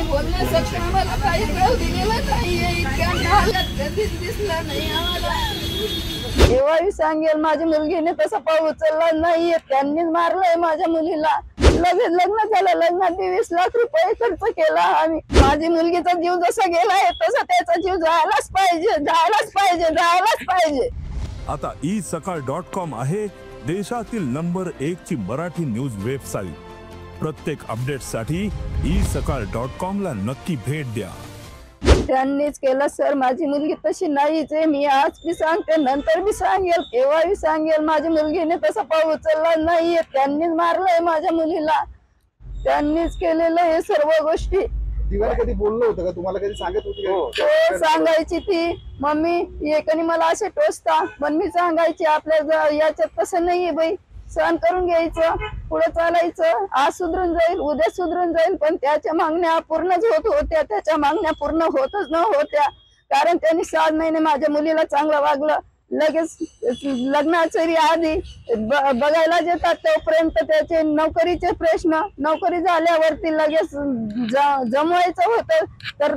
त्यांनी बोलण्यासाठी आम्हाला काही कळू दिलेलं नाहीये. इतक्या नाहक कधीच दिसला नाही आम्हाला. केव्हाही सांगेल माझ्या मुलगीने तसा पाऊल उचलला नाहीये. त्यांनीच मारलंय माझ्या मुलीला. लगेच लग्न झालं. लग्नात 20 लाख रुपये खर्च केला आम्ही. माझी मुलगीचा जीव जसा गेलाय तसा त्याचा जीव जायलाच पाहिजे, जायलाच पाहिजे, जायलाच पाहिजे. आता isakal.com आहे देशातील नंबर 1 ची मराठी न्यूज वेबसाईट. प्रत्येक अपडेटसाठी isakal.com ला नक्की भेट द्या. त्यांनीच केलं सर. माझी मुलगी तशी नाहीच आहे. मी आज बी सांगते, नंतर बी सांगेल, केव्हाही सांगेल. माझ्या मुलगीने तसा पाऊल उचलला नाहीये. त्यांनीच मारलंय माझ्या मुलीला. त्यांनीच केलेलं हे सर्व गोष्टी. दिवाला कधी बोललो होतं का तुम्हाला? कधी सांगत होती का? हो सांगायची ती, मम्मी एकाने मला असे टोचता, पण मी सांगायची आपल्या याच्यात तसं नाहीये बाई, सहन करून घ्यायचं, पुढे चालायचं. आज सुधरून जाईल, उद्या सुधरून जाईल. पण त्याच्या मागण्या पूर्णच होत होत्या. त्याच्या मागण्या पूर्ण होतच न होत्या. कारण त्यांनी 7 महिने माझ्या मुलीला चांगलं वागलं. लगेच लग्नाच्या आधी बघायला येतात तोपर्यंत त्याचे नोकरीचे प्रश्न. नोकरी झाल्यावरती लगेच जमवायचं होतं तर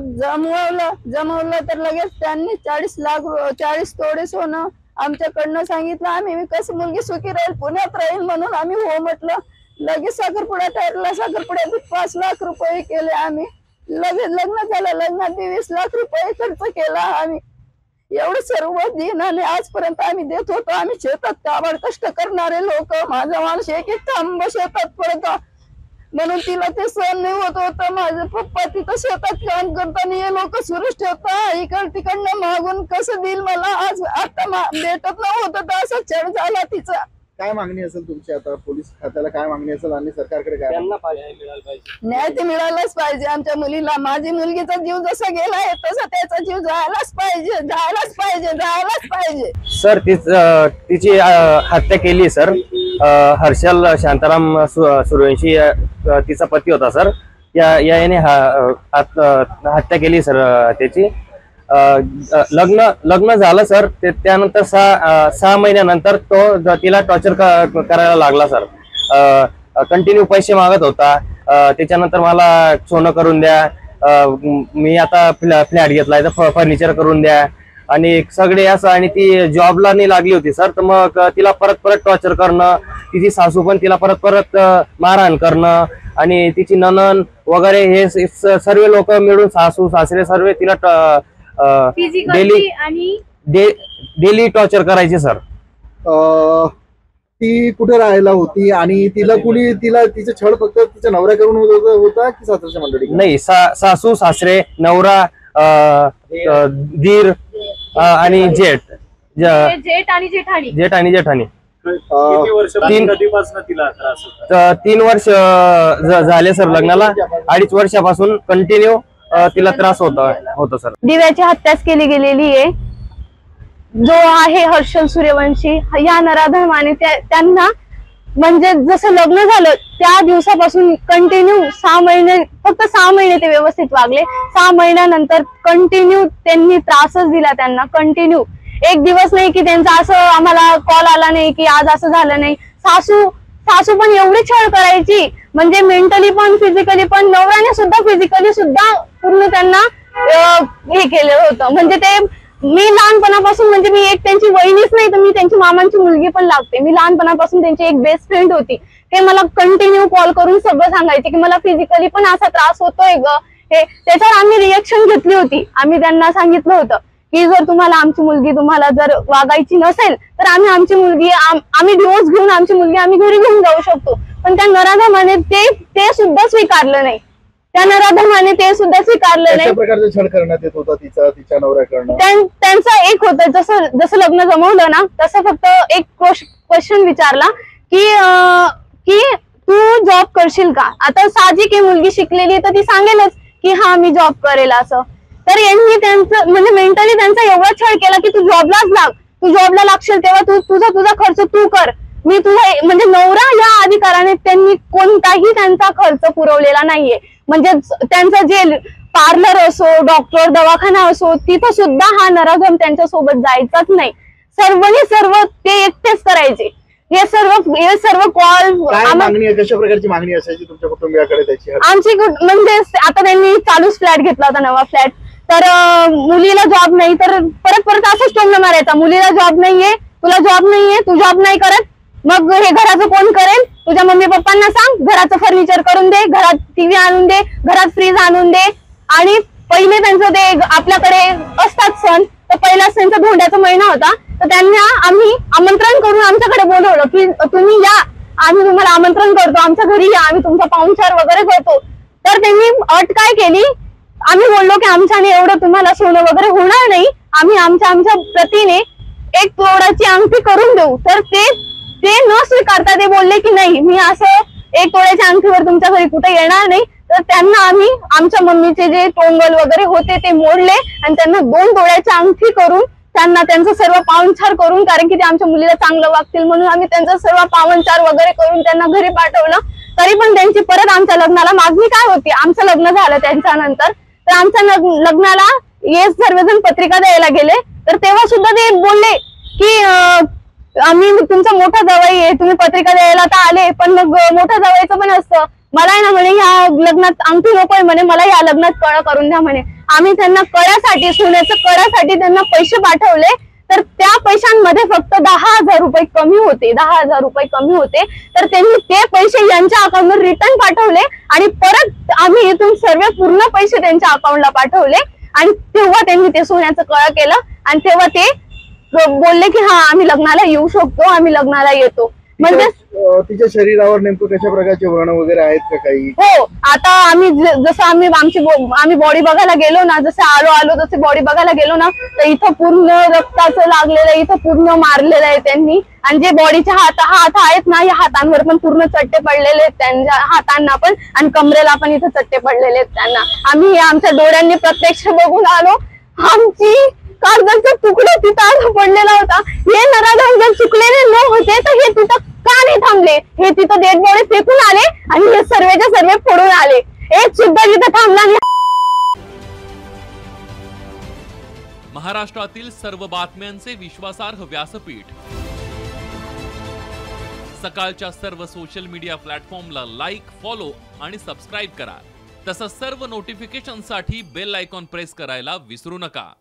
जमवलं तर लगेच त्यांनी 40 तोडे सोनं आमच्याकडनं सांगितलं. आम्ही कसं मुलगी सुखी राहील, पुण्यात राहील म्हणून आम्ही हो म्हटलं. लगेच साखरपुडा ठरला. साखरपुड्यात 5 लाख रुपये केले आम्ही. लगेच लग्न झालं. लग्नात 20 लाख रुपये खर्च केला आम्ही. एवढं सर्व दिन आणि आजपर्यंत आम्ही देत होतो. आम्ही शेतात काबाड कष्ट करणारे लोक. माझा माणूस एक थांब शेतात पडतो म्हणून तिला ते सहन नाही होत होतं. माझे पप्पा तिथं शेतात काम करताना हे लोक सुरूच ठेवता. तिकडनं मागून कसं देईल मला. आज आता भेटत नव्हतं तर असा छळ झाला तिचा. काय मागणी असेल तुमची आता? पोलीस खात्याला काय मागणी असेल आणि सरकारकडे काय? न्याय ते मिळालाच पाहिजे आमच्या मुलीला. माझी मुलगीचा जीव जसा गेलाय तसा त्याचा जीव जायलाच पाहिजे, जायलाच पाहिजे, जायलाच पाहिजे. सर तिची हत्या केली सर. हर्षल शांताराम सूर्यवंशी तिचा पती होता सर. याने हत्या केली सर त्याची. लग्न झालं सर. त्यानंतर 6 महिन्यानंतर तो तिला टॉर्चर करायला लागला सर. कंटिन्यू पैसे मागत होता. त्याच्यानंतर मला सोनं करून द्या, मी आता फ्लॅट घेतलाय तर फर्निचर करून द्या आणि सगळे असं. आणि ती जॉबला नाही लागली होती सर. तर मग तिला परत टॉर्चर करणं. तिची सासू पण तिला परत मारहाण करणं. आणि तिची नणन वगैरे हे सर्व लोक मिळून, सासू सासरे सर्व तिला डेली टॉर्चर करायचे सर. ती कुठे राहायला होती आणि तिचे छळ फक्त तिच्या नवऱ्या करून होता की सासरच्या मंडळी? नाही, सासू सासरे, नवरा, दीर आणि जेठ आणि जेठाणी. 3 वर्ष झाले सर लग्नाला. 2.5 वर्षापासून कंटिन्यू तिला त्रास होता सर. दिव्याची हत्याच केली गेलेली आहे. जो आहे हर्षल सूर्यवंशी या नराधमाने त्यांना म्हणजे जसं लग्न झालं त्या दिवसापासून कंटिन्यू 6 महिने, फक्त 6 महिने ते व्यवस्थित वागले. 6 महिन्यानंतर कंटिन्यू त्यांनी त्रासच दिला त्यांना. कंटिन्यू एक दिवस नाही की त्यांचा असं आम्हाला कॉल आला नाही की आज असं झालं नाही. सासू पण एवढी छळ करायची म्हणजे मेंटली पण फिजिकली पण. नवऱ्याने सुद्धा फिजिकली सुद्धा पूर्ण त्यांना हे केलं होतं. म्हणजे ते मी लहानपणापासून, म्हणजे मी एक त्यांची वहिनीच नाही तर मी त्यांची मामांची मुलगी पण लागते. मी लहानपणापासून त्यांची एक बेस्ट फ्रेंड होती. ते मला कंटिन्यू कॉल करून सगळं सांगायचे की मला फिजिकली पण असा त्रास होतोय ग. हे त्याच्यावर आम्ही रिएक्शन घेतली होती. आम्ही त्यांना सांगितलं होतं की जर तुम्हाला आमची मुलगी तुम्हाला जर वागायची नसेल तर आम्ही डिवोर्स घेऊन आमची मुलगी आम्ही घरी घेऊन जाऊ शकतो. पण त्या नराधमाने ते सुद्धा स्वीकारलं नाही. ते सुद्धा स्वीकारलं नाही. प्रकारचे छळ करण्यात येत होता तिच्या नवऱ्याकडनं. त्यांचं एक होतं, जसं लग्न जमवलं ना तसं फक्त एक क्वेश्चन विचारला की तू जॉब करशील का. आता साहजिक मुलगी शिकलेली तर ती सांगेलच की हा मी जॉब करेल असं. तर यांनी त्यांचं म्हणजे मेंटली त्यांचा एवढा छळ केला की तू जॉबलाच लाग, तू जॉबला लागशील तेव्हा तुझा खर्च तू कर. मी तुझा म्हणजे नवरा या अधिकाराने त्यांनी कोणताही त्यांचा खर्च पुरवलेला नाहीये. म्हणजे त्यांचं जे पार्लर असो, डॉक्टर, दवाखाना असो, तिथं सुद्धा हा नराधम त्यांच्या सोबत जायचाच नाही. सर्व ते एकटेच करायचे. हे सर्व कॉल काय मागणी आहे, कशा प्रकारची मागणी असायची तुमच्या कुटुंबियाकडे त्याची? आमची म्हणजे आता त्यांनी चालूच फ्लॅट घेतला होता, नवा फ्लॅट. तर मुलीला जॉब नाही, तर परत असंच टोमणं मारायचा, मुलीला जॉब नाहीये, तुला जॉब नाहीये, तू जॉब नाही करत, मग हे घराचं कोण करेल? तुझ्या मम्मी पप्पांना सांग घराचं फर्निचर करून दे, घरात टीव्ही आणून दे, घरात फ्रीज आणून दे. आणि पहिले त्यांचं ते आपल्याकडे असतात सण, तर पहिलाच त्यांचा धोंड्याचा महिना होता, तर त्यांना आम्ही आमंत्रण करून आमच्याकडे बोलवलं की तुम्ही या, आम्ही तुम्हाला आमंत्रण करतो, आमच्या घरी या, आम्ही तुमचा पाहुणचार वगैरे करतो. तर त्यांनी अट काय केली, आम्ही बोललो की आमच्याने एवढं तुम्हाला सोनं वगैरे होणार नाही, आम्ही आमच्या प्रतीने 1 तोळ्याची अंगठी करून देऊ. तर ते न स्वीकारता ते बोलले की नाही, मी असं 1 तोळ्याच्या अंगठीवर तुमच्या घरी कुठे येणार नाही. तर त्यांना आम्ही आमच्या मम्मीचे जे टोंगल वगैरे होते ते मोडले आणि त्यांना 2 तोळ्याच्या अंगठी करून त्यांना त्यांचं सर्व पाहुणचार करून, कारण की ते आमच्या मुलीला चांगलं वागतील म्हणून आम्ही त्यांचं सर्व पाहुणचार वगैरे करून त्यांना घरी पाठवलं. तरी पण त्यांची परत आमच्या लग्नाला मागणी काय होती, आमचं लग्न झालं त्यांच्यानंतर, तर आमच्या लग्नाला सर्वजण पत्रिका द्यायला गेले, तर तेव्हा सुद्धा ते बोलले की आम्ही तुमचा मोठा जावई आहे, तुम्ही पत्रिका द्यायला तर आले, पण मग मोठा जावईचं पण असतं, मला आहे ना म्हणे ह्या लग्नात अंगठी नकोय म्हणे, मला या लग्नात कळा करून द्या म्हणे. आम्ही त्यांना कळ्यासाठी, सोन्याचं कळ्यासाठी त्यांना पैसे पाठवले, तर त्या पैशांमध्ये फक्त 10,000 रुपये कमी होते, 10,000 रुपये कमी होते. तर त्यांनी ते पैसे यांच्या अकाउंटवर रिटर्न पाठवले आणि परत आम्ही इथून सर्व पूर्ण पैसे त्यांच्या अकाउंटला पाठवले. आणि तेव्हा त्यांनी ते सोन्याचं कळा केलं आणि तेव्हा ते बोलले की हा आम्ही लग्नाला येऊ शकतो, आम्ही लग्नाला येतो. म्हणजे तिच्या शरीरावर नेमकं कशा प्रकारचे व्रण वगैरे आहेत का काही? हो, आता आम्ही जसं आम्ही बॉडी बघायला गेलो ना, जसं आलो तसे बॉडी बघायला गेलो ना, तर इथं पूर्ण रक्ताचं लागलेलं आहे, इथं पूर्ण मारलेलं आहे त्यांनी. आणि जे बॉडीचे हात आहेत ना, या हातांवर पण पूर्ण चट्टे पडलेले आहेत त्यांच्या हातांना पण, आणि कमरेला पण इथं चट्टे पडलेले आहेत त्यांना. आम्ही आमच्या डोळ्यांनी प्रत्यक्ष बघून आलो. आमची कागदाचा तुकडा तिथं पडलेला होता. हे नराधम जर चुकलेले न होते तर हे तिथं का नाही थांबले, हे तिथं डेड बॉडी फेकून आले आणि हे सर्वेच्या सर्वे फोडून आले, एक सुद्धा तिथं थांबला नाही. महाराष्ट्रातील सर्व बातम्यांचे विश्वासार्ह व्यासपीठ, सकाळच्या सर्व सोशल मीडिया प्लॅटफॉर्मला लाईक, फॉलो आणि सबस्क्राईब करा. तसंच सर्व नोटिफिकेशनसाठी बेल आयकॉन प्रेस करायला विसरू नका.